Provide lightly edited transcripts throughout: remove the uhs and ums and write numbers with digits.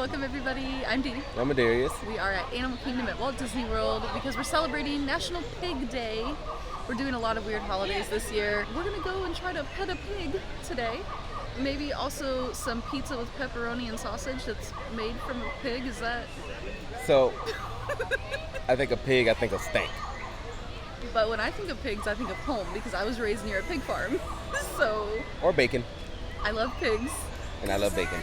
Welcome everybody. I'm Dee. I'm Darius. We are at Animal Kingdom at Walt Disney World because we're celebrating National Pig Day. We're doing a lot of weird holidays this year. We're gonna go and try to pet a pig today. Maybe also some pizza with pepperoni and sausage that's made from a pig. Is that? So, I think of pig, I think of stank. But when I think of pigs, I think of home because I was raised near a pig farm. So. Or bacon. I love pigs. And I love bacon.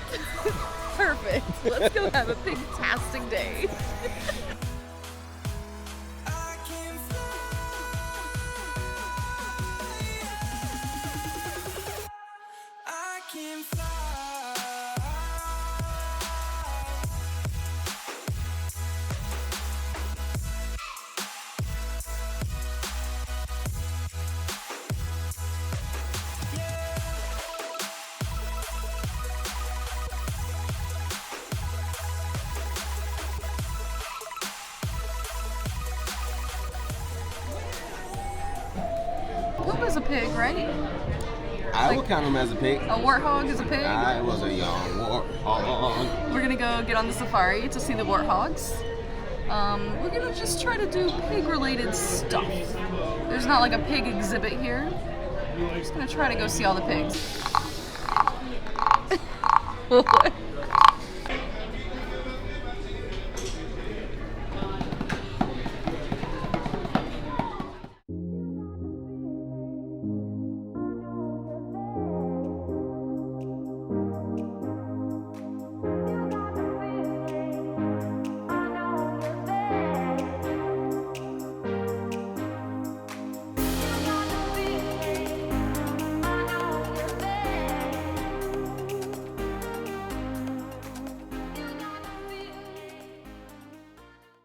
Perfect. Let's go have a pig-tastic day. What was a pig, right? I would count him as a pig. A warthog is a pig? I was a young warthog. We're gonna go get on the safari to see the warthogs. We're gonna just try to do pig-related stuff. There's not like a pig exhibit here. We're just gonna try to go see all the pigs. What?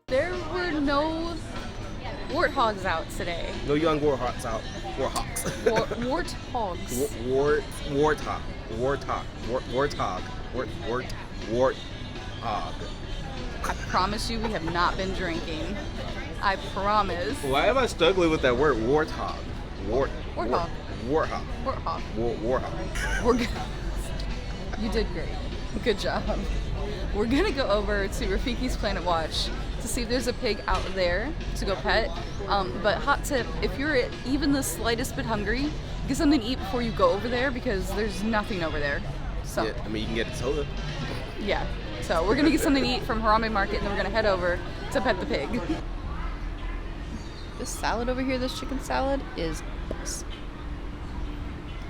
There were no warthogs out today. No young warthogs out. Warthogs. Warthogs. Warthog. I promise you we have not been drinking. I promise. Why am I struggling with that word? Warthog. Warthog. Warthog. Warthog. Warthog. We're good. You did great. Good job. We're gonna go over to Rafiki's Planet Watch to see if there's a pig out there to go pet. But hot tip, if you're even the slightest bit hungry, get something to eat before you go over there because there's nothing over there. So Yeah, I mean, you can get a soda. yeah. So we're gonna get something to eat from Harambe Market and then we're gonna head over to pet the pig. This salad over here, this chicken salad, is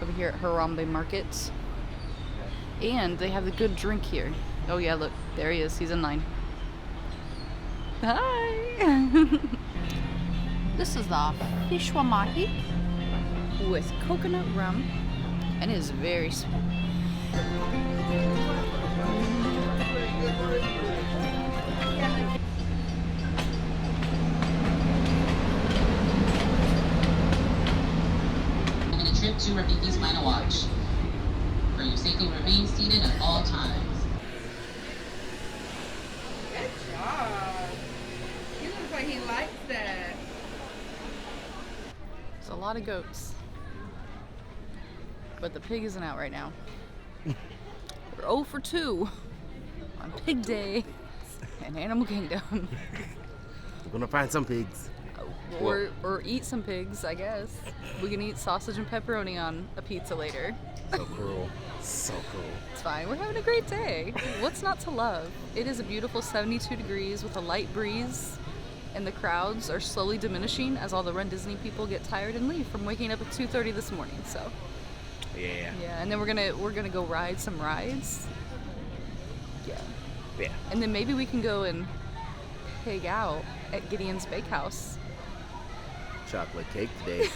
over here at Harambe Market. And they have the good drink here. Oh yeah, look, there he is. He's in line. Hi! This is the Fishwa Mahi with coconut rum and it is very sweet. And a trip to Rafiki's Planet Watch. For your safety, remain seated at all times. Good job. He looks like he likes that. There's a lot of goats. But the pig isn't out right now. We're 0 for 2 on Pig Day in Animal Kingdom. We're gonna find some pigs. Or eat some pigs, I guess. We can eat sausage and pepperoni on a pizza later. So cruel. So cool. It's fine. We're having a great day. What's not to love? It is a beautiful 72 degrees with a light breeze, and the crowds are slowly diminishing as all the Run Disney people get tired and leave from waking up at 2:30 this morning. So Yeah. yeah, and then we're gonna go ride some rides. Yeah. Yeah. And then maybe we can go and pig out at Gideon's Bakehouse. Chocolate cake today.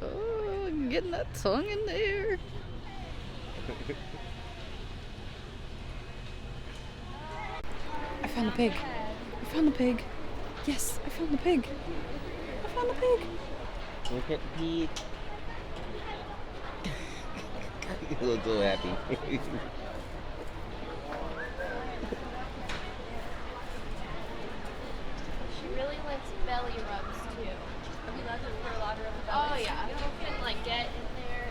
Oh, I'm getting that tongue in there. I found the pig. I found the pig. Yes, I found the pig. I found the pig. Look at the pig. You look so happy. She really likes belly rubs too. Are we allowed to put a lot of rubber Oh yeah, you can like get in there.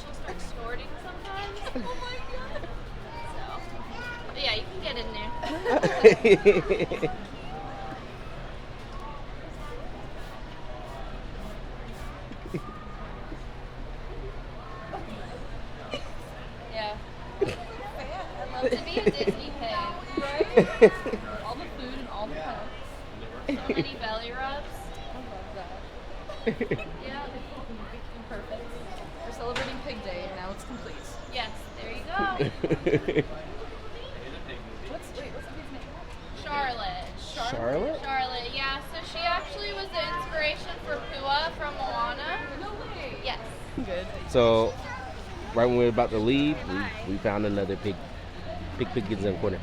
She'll start snorting sometimes. Oh my god. But yeah, you can get in there. Yeah. I'd love to be a Disney pig. Right? All the food and all the pets. So many belly rubs. I love that. Yeah. Perfect. We're celebrating Pig Day, and now it's complete. Yes, there you go. What's the pig's name? Charlotte. Charlotte? Charlotte, yeah. So she actually was the inspiration for Pua from Moana. No way. Yes. Good. So, right when we were about to leave, we found another pig. Pig gets in the corner.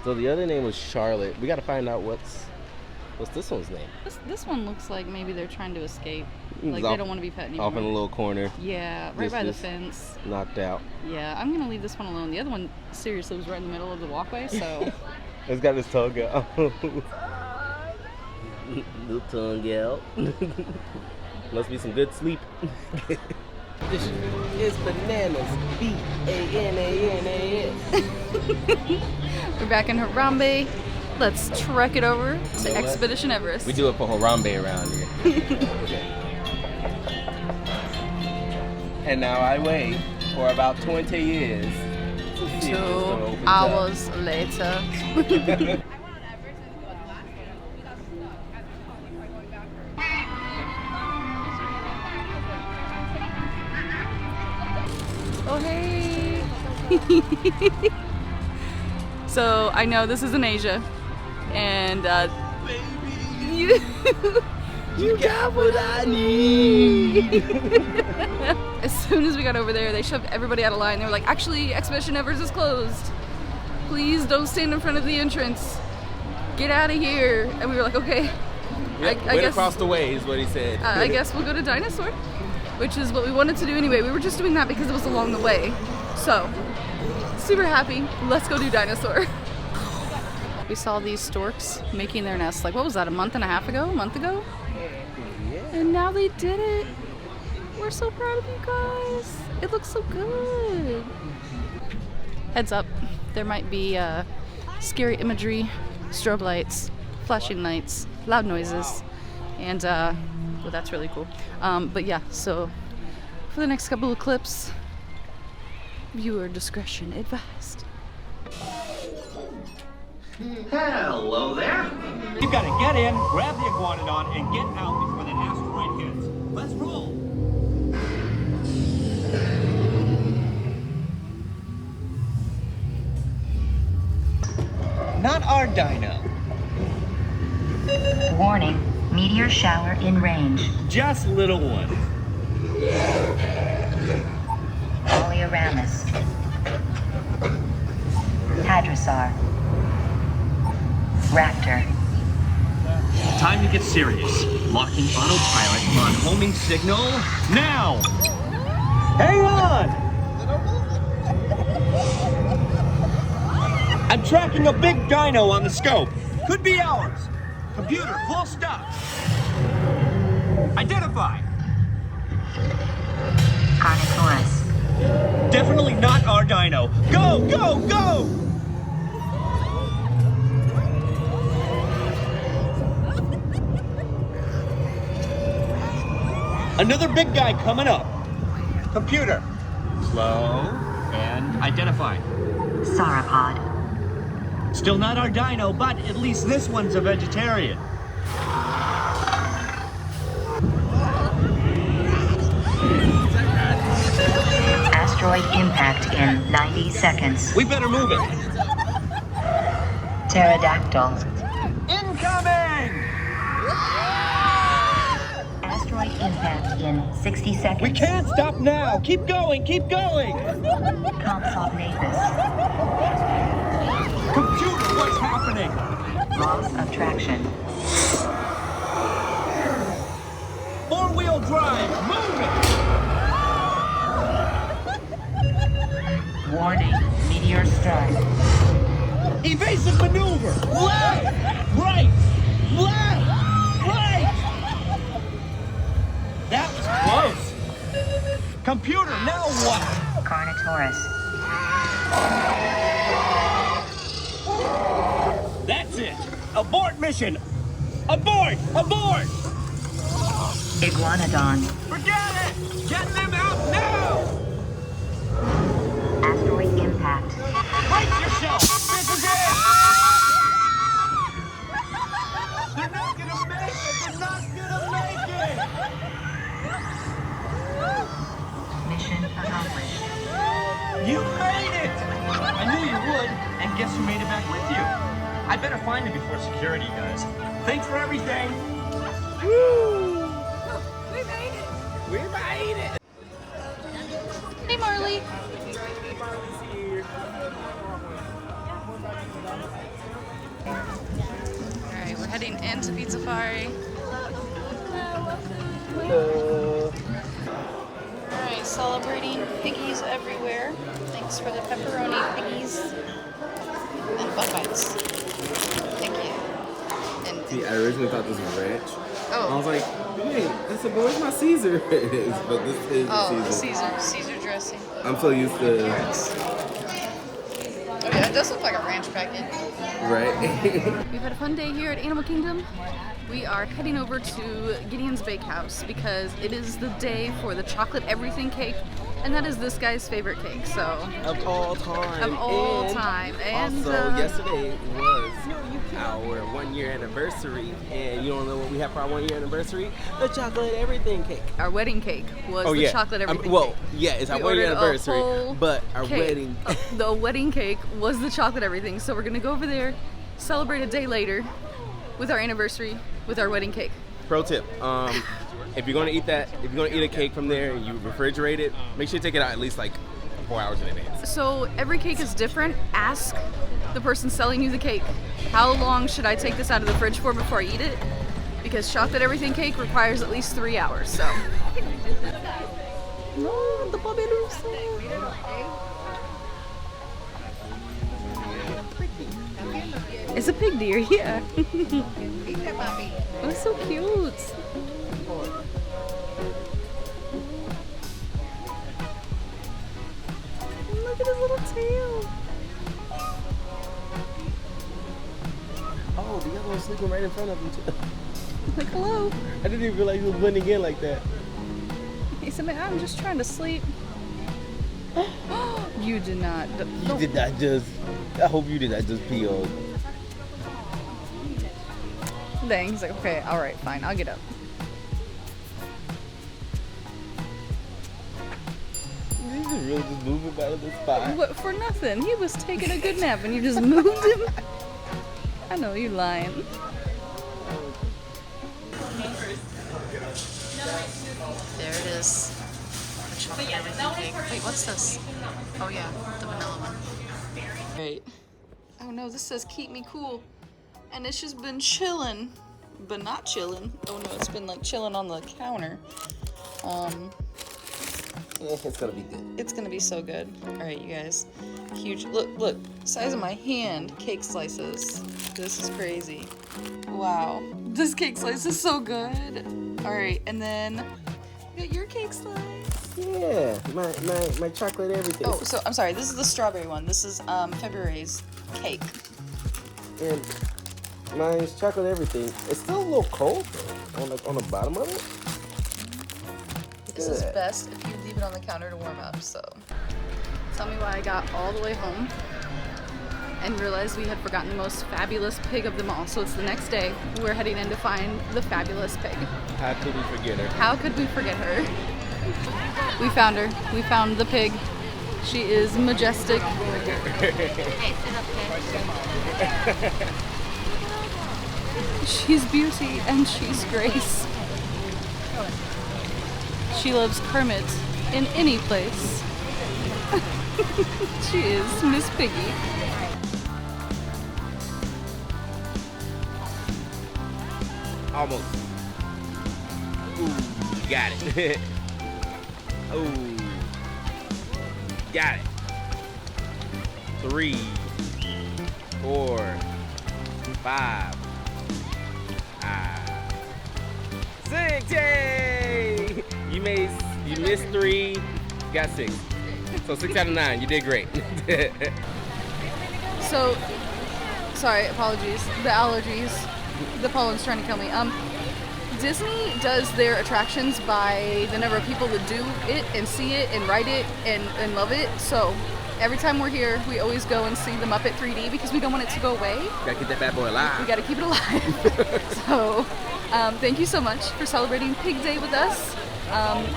So the other name was Charlotte. We got to find out what's this one's name. This one looks like maybe they're trying to escape. It's Like off- they don't want to be pet anymore. Off in a little corner, Yeah, right by the Just fence. knocked out. Yeah, I'm gonna leave this one alone. The other one seriously was right in the middle of the walkway, so It's got his tongue out. Little tongue out. Must be some good sleep. This is bananas. BANANAS. we're back in Harambe. Let's trek it over to Expedition Everest. We do it for Harambe around here. And now I wait for about 20 years. To see if this 2 door opens hours later. I went on Everest and it was the last one. We got stuck at the top before going back. Oh hey! So I know this is in Asia, and you got what I need. As soon as we got over there, they shoved everybody out of line. They were like, "Actually, Expedition Everest is closed. Please don't stand in front of the entrance. Get out of here." And we were like, "Okay." Yep, I wait guess across the way is what he said. I guess we'll go to Dinosaur, which is what we wanted to do anyway. We were just doing that because it was along the way. So, super happy. Let's go do Dinosaur. We saw these storks making their nest, like, what was that, a month and a half ago? A month ago? And now they did it. We're so proud of you guys. It looks so good. Heads up, there might be scary imagery, strobe lights, flashing lights, loud noises, and well, that's really cool. But yeah, so for the next couple of clips, viewer discretion advised. Hello there. You've got to get in, grab the iguanodon, and get out before the asteroid hits. Let's roll. Not our dino. Warning, meteor shower in range. Just little one. Polyaramus. Hadrosaur. Raptor. Time to get serious. Locking autopilot on homing signal now. Hang on. I'm tracking a big dino on the scope. Could be ours. Computer, full stop. Identify. Carnotaurus. Definitely not our dino. Go, go, go! Another big guy coming up. Computer. Slow and identify. Sauropod. Still not our dino, but at least this one's a vegetarian. Asteroid impact in 90 seconds. We better move it. Pterodactyl. Incoming! Asteroid impact in 60 seconds. We can't stop now. Keep going, keep going. Compsognathus. Computer, what's happening? Loss of traction. Four-wheel drive, move it! Warning, meteor strike. Evasive maneuver! Left! Right! Left! Right! That was close! Computer, now what? Carnotaurus. That's it. Abort mission. Abort! Abort! Iguanodon. Forget it! Get them out now! Asteroid impact. Brace yourself! This is it! They're not gonna make it! They're not gonna make it! Mission accomplished. You made it! I knew you would, and guess who made it back with you? I better find him before security does. Thanks for everything! Woo! We made it. We made it! Hey, Marley. All right, we're heading into Pizzafari. Hello. All right, celebrating piggies everywhere. Thanks for the pepperoni piggies and bun bites. Thank you. And See, I originally thought this was ranch. I oh, was like, wait, I said, but where's my Caesar? But this is the Caesar. Caesar dressing. I'm so used to, Carrots. Oh yeah, it does look like a ranch packet. right? We've had a fun day here at Animal Kingdom. We are heading over to Gideon's Bakehouse because it is the day for the chocolate everything cake, and that is this guy's favorite cake. So Of all time. of all And time. And also, yesterday was our 1 year anniversary, and you don't know what we have for our 1 year anniversary? The chocolate everything cake. our wedding cake was the chocolate everything well, cake. yeah, it's our We 1 year ordered a anniversary, whole but our cake. wedding. The wedding cake was the chocolate everything. So we're gonna go over there, celebrate a day later with our anniversary with our wedding cake. Pro tip: if you're gonna eat a cake from there, and you refrigerate it. Make sure you take it out at least like 4 hours in advance. So every cake is different. Ask the person selling you the cake, how long should I take this out of the fridge for before I eat it? Because chocolate everything cake requires at least 3 hours. So. No, the Bobby Lucy. It's a pig deer, yeah. Oh, it's so cute. Look at his little tail. Oh, the other one's sleeping right in front of him too. Like, hello. I didn't even realize he was blending in like that. He said, man, I'm just trying to sleep. You did not. You did not just. I hope you did not just pee on. Dang, he's like, okay, all right, fine, I'll get up. You just really just move him out of the spot. What, for nothing. He was taking a good nap and you just moved him. I know, you lying. There it is. The chocolate everything cake. Wait, what's this? Oh yeah, the vanilla one. Right. Oh no, this says keep me cool. And it's just been chilling, but not chilling. Oh no, it's been like chilling on the counter. It's gonna be good. It's gonna be so good. All right, you guys. Huge. Look. Size of my hand. Cake slices. This is crazy. Wow. This cake slice is so good. All right, and then you got your cake slice. Yeah, my chocolate everything. Oh, so I'm sorry. This is the strawberry one. This is February's cake. And mine's chocolate everything. It's still a little cold though, on the bottom of it. This is best if you leave it on the counter to warm up. So, tell me why I got all the way home and realized we had forgotten the most fabulous pig of them all. So it's the next day. We're heading in to find the fabulous pig. How could we forget her? How could we forget her? We found her. We found the pig. She is majestic. She's beauty and she's grace. She loves Kermit in any place. She is Miss Piggy. Almost. Ooh, got it. Ooh, got it. 3, 4, 5, 6. Yay! You missed 3. got 6. So 6 out of 9. You did great. So, sorry, apologies. The allergies, the pollen's trying to kill me. Disney does their attractions by the number of people that do it and see it and ride it and love it. So every time we're here, we always go and see the Muppet 3D because we don't want it to go away. Gotta keep that bad boy alive. We gotta keep it alive. So thank you so much for celebrating Pig Day with us.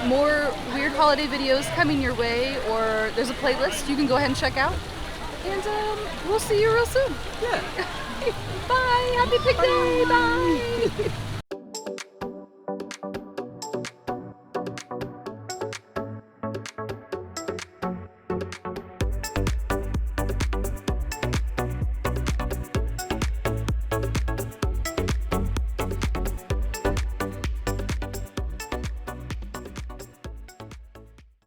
More weird holiday videos coming your way, or there's a playlist you can go ahead and check out. And we'll see you real soon. Yeah. Bye. Happy Pig Day. Bye.